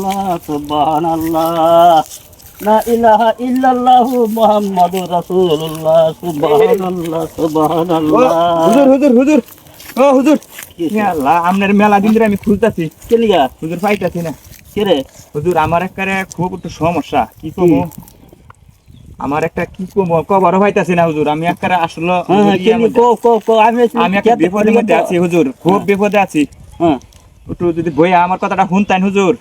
সুবহানাল্লাহ সুবহানাল্লাহ লা ইলাহা ইল্লাল্লাহ মুহাম্মাদুর রাসূলুল্লাহ সুবহানাল্লাহ সুবহানাল্লাহ। হুজুর হুজুর হুজুর ও হুজুর ইয়া আল্লাহ আপনার মেলা দিন ধরে আমি খুঁজতাছি কে লিগা হুজুর পাইতাছি না। কে রে? হুজুর আমার একবারে খুব একটু সমস্যা কি কমু আমার একটা কি কমু কবরও পাইতাছি না হুজুর আমি একবারে আসলে আমি একটা বিপদের মধ্যে আছি হুজুর খুব বিপদে আছি। হ্যাঁ একটু যদি বইয়া আমার কথাটা শুনতেন হুজুর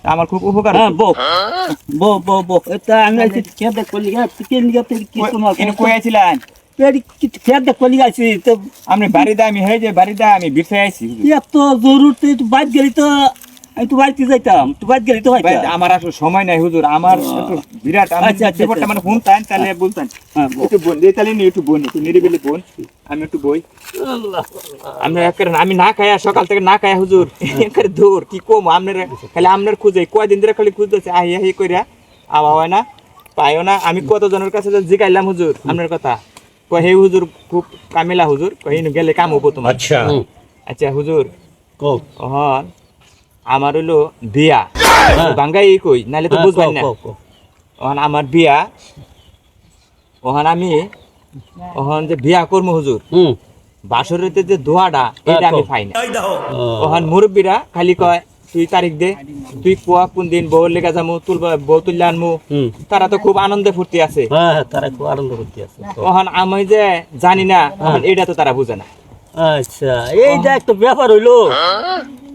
আমার খুব উপকার হ্যাঁ বো বো বো বো এটা আমি আছি খেতে কলি কে লিগা কি তোমার কই আছিলেন পেড়ি কি খেতে কলি আছি তো আপনি বাড়িতে আমি হয়ে যে বাড়িতে আমি বিরসে আইছি হুজুর। এত জরুর তুই বাইরে গেলি তো আমি তো বাড়িতে যাইতাম তুই বাইরে গেলি তো ভাই, হয়তো আমার আসলে সময় নাই হুজুর আমার একটু বিরাট আমি আচ্ছা, আচ্ছা, ব্যাপারটা আচ্ছা। মানে শুনতেন তাহলে বলতেন হ্যাঁ একটু বোন দিয়ে তাহলে একটু বোন একটু নিরিবিলি বোন আমি একটু বই আল্লাহ আমরা আমি না খায়া সকাল থেকে না খায়া হুজুর একের দূর কি কম আপনার খালি আপনার খুঁজে কয়দিন ধরে খালি খুঁজতেছে আহি আহি কইরা আওয়া হয় না পাইও না আমি কতজনের কাছে জিগাইলাম হুজুর আপনার কথা কই হে হুজুর খুব কামিলা হুজুর কই গেলে কাম হবো তোমার। আচ্ছা আচ্ছা হুজুর কো ওহন আমার হইলো বিয়া বাঙ্গাই কই নাহলে তো বুঝবেন না ওহন আমার বিয়া ওহন আমি ওহন যে বিয়া করবো হুজুর বাসরেতে যে দোয়াটা এটা আমি পাই না ওহন মুরব্বীরা খালি কয় তুই তারিখ দে তুই কোয়া কোন দিন বউর লেগে যাবো তুলবা বউ তুললে আনমু তারা তো খুব আনন্দে ফুর্তি আছে হ্যাঁ তারা খুব আনন্দ করতে আছে ওহন আমি যে জানি না ওহন এটা তো তারা বুঝে না। আচ্ছা এইটা একটা ব্যাপার হইলো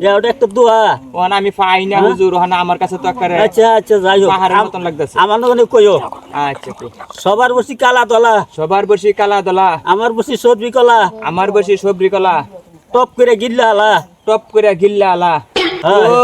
এটা একটা দোয়া ওহন আমি পাই না হুজুর ওহন আমার কাছে তো একেবারে আচ্ছা আচ্ছা যাই হোক পাহাড়ের মতন লাগতেছে। আমার নগনে কইও আচ্ছা কই। সবার বসি কালা দলা সবার বসি কালা দলা আমার বসি সবজি কলা আমার বসি সবরি কলা টপ করে গিল্লা আলা টপ করে গিল্লা আলা হ্যাঁ। ও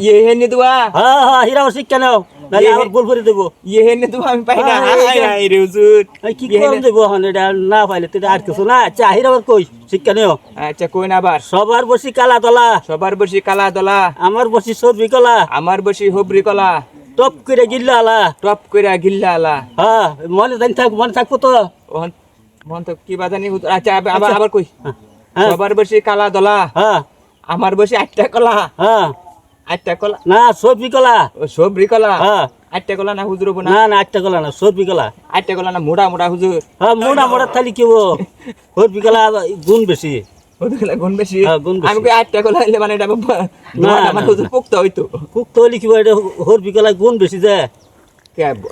ইয়ে হেনে দুয়া হ্যাঁ হ্যাঁ হীরা বসি কেন নালে আমার গোল করে দেবো ইয়ে হেনে দুয়া আমি পাই না হ্যাঁ, এই যে- হাই রে হুজুর এই কি করে দেবো হন এটা না পাইলে তো এটা আর কিছু না আচ্ছা হীরা কই শিক্ষা নেও আচ্ছা কই না আবার সবার বসি কালা দলা সবার বসি কালা দলা আমার বসি সবজি কলা আমার বসি হবরি কলা টপ করে গিল্লা আলা টপ করে গিল্লা আলা হ্যাঁ মনে থাকবো তো ওহন মন তো কি বাজানি হুজুর আচ্ছা আবার আবার কই হ্যাঁ সবার বসি কালা দলা হ্যাঁ আমার বসি আটটা কলা হ্যাঁ আটটা কলা না সবজি কলা ও সবরি কলা হ্যাঁ আটটা কলা না হুজুর হবো না না না একটা কলা না সবজি কলা আটটা কলা না মোড়া মোড়া হুজুর হ্যাঁ মোটা মোটা থালি কি সবজি কলা গুণ বেশি ওগুলা গুণ বেশি হ্যাঁ, গুণ বেশি। আমি কই আটটা কলা হইলে মানে এটা আমার হুজুর পোক্ত হইতো কুক তো হলি কি এটা সবজি কলা গুণ বেশি যায়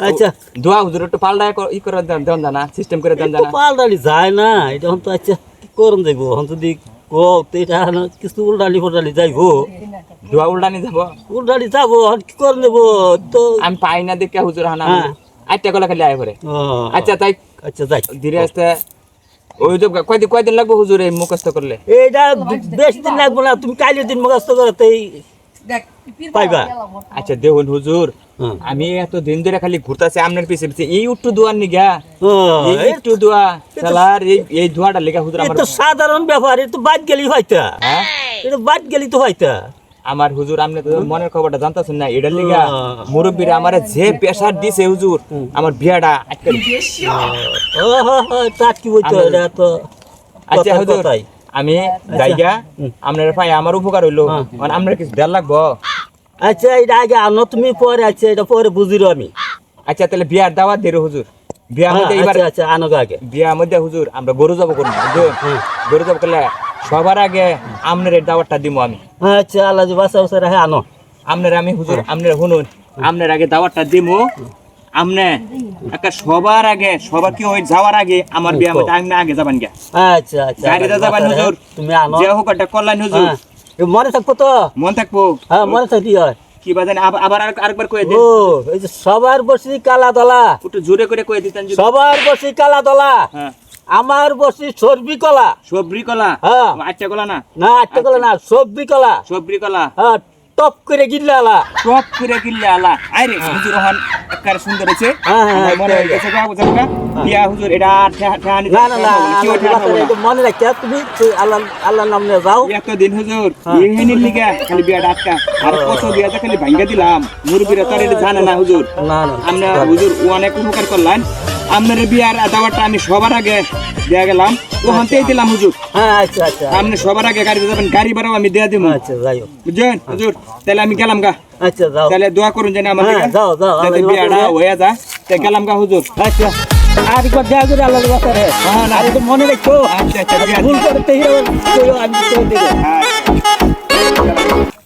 আচ্ছা। দোয়া হুজুর একটু পাল্টা ই করে দেন জানা সিস্টেম করে দেন জানা পাল্টালি যায় না এটা হন তো আচ্ছা কি করুন যাইব হন যদি কো তো এটা কিছু উল্টালি ফোটালি যাইব দোয়া উল্টানি যাব উল্টালি যাবো হন কি করুন যাবো তো আমি পাই না দেখে হুজুর হানা হ্যাঁ। আটটা কলা খালি আয় করে ও, আচ্ছা তাই আচ্ছা যাই ধীরে আস্তে ওই তো কয়দিন লাগবে হুজুর এই মুখস্থ করলে এইটা বেশি দিন লাগবে না তুমি কাইলের দিন মুখস্থ করো তাই পাইবা আচ্ছা দেখুন হুজুর হুম। আমি এত দিন ধরে খালি ঘুরতাছি আপনার পিছে পিছে এই একটু দোয়ার নিগা ও, এই একটু দোয়া সালার এই দোয়াটা লেখা হুজুর এ আমার তো সাধারণ ব্যাপার এটা তো বাদ গেলি হয়তা হ্যাঁ এটা বাদ গেলি তো হয়তা আমার হুজুর আপনি তো মনের খবরটা জানতাছেন না এটা লিগা ও। মুরব্বীরা আমার যে প্রেসার দিছে হুজুর আমার বিয়াটা আটকে দিছে। ও তা কি বলতো আমি- এটা তো আচ্ছা কথার হুজুর কথাই। আমি জায়গা আপনার ভাই আমার উপকার হইলো হ্যাঁ। মানে আপনার কিছু দেড় লাগবো আচ্ছা এটা আগে আনো তুমি পরে আচ্ছা এটা পরে বুঝিরো আমি আচ্ছা তাহলে বিয়ার দাওয়াত দিরো হুজুর বিয়ার মধ্যে এবার আচ্ছা আচ্ছা আনো আগে বিয়ার মধ্যে হুজুর আমরা গরু যাবো করবো বুঝুন গরু যাবো করলে সবার আগে আপনার এই দাওয়াতটা দিব আমি আচ্ছা আল্লাহ যে বাসা বাসা রাখে আনো আপনার আমি হুজুর আপনার শুনুন আপনার আগে দাওয়াতটা দিব আমনে একটা সবার আগে সবার কি ওই যাওয়ার আগে আমার বিয়ার মধ্যে আমি আগে যাবেন গিয়া আচ্ছা আচ্ছা গাড়িতে যাবেন হুজুর তুমি আনো যে হোক একটা কল্যাণ হুজুর হ্যাঁ এ মনে থাকবো তো মন থাকবো হ্যাঁ মনে থাকবি হয় কি বাজান আবার আরেকবার কয়ে দেন ও এই যে সবার বসি কালা দলা একটু জোরে করে কয়ে দিতেন যদি সবার বসি কালা দলা হ্যাঁ আমার বসি সবজি কলা সবরি কলা হ্যাঁ আটটা কলা না না আটটা কলা না সবজি কলা সবরি কলা হ্যাঁ টপ করে গিল্লা আলা টপ করে কিনলে আলা আরে হুজুর হন একবার সুন্দর হয়েছে হ্যাঁ, হ্যাঁ, আমার মনে হ্যাঁ, হয়েছে যা বুঝা বিয়া হুজুর এটা ঠেহানি না না না কি ওঠে মনে রাখতে তুমি আল্লাহ আল্লাহ নাম নিয়ে যাও এতদিন হুজুর হ্যাঁ। ইহিনি লিগা খালি বিয়া ডাক্কা আর কত বিয়াটা খালি ভাঙ্গা দিলাম মুরবিরা তার এটা জানে না হুজুর না না আমরা হুজুর অনেক উপকার করলেন আপনার বিয়ার দাওয়াতটা আমি সবার আগে দেয়া গেলাম ওখানতেই দিলাম হুজুর। হ্যাঁ আচ্ছা আচ্ছা আপনি সবার আগে গাড়িতে যাবেন, গাড়ি ভাড়াও আমি দেয়া দিব, আচ্ছা যাই হোক বুঝছেন হুজুর? তাহলে আমি গেলাম গা, আচ্ছা যাও তাহলে দোয়া করুন যেন আমার হ্যাঁ, যাও, যাও, যাতে আল্লাহ বিয়াটা করুন। হয়ে যায়। তাই গেলাম গা হুজুর। আচ্ছা আর একবার দেয়া করে আল্লাহ বাসারে হ্যাঁ, না। আর একটু মনে রাখো আচ্ছা আচ্ছা ভুল করতে আমি তো দেবো আচ্ছা।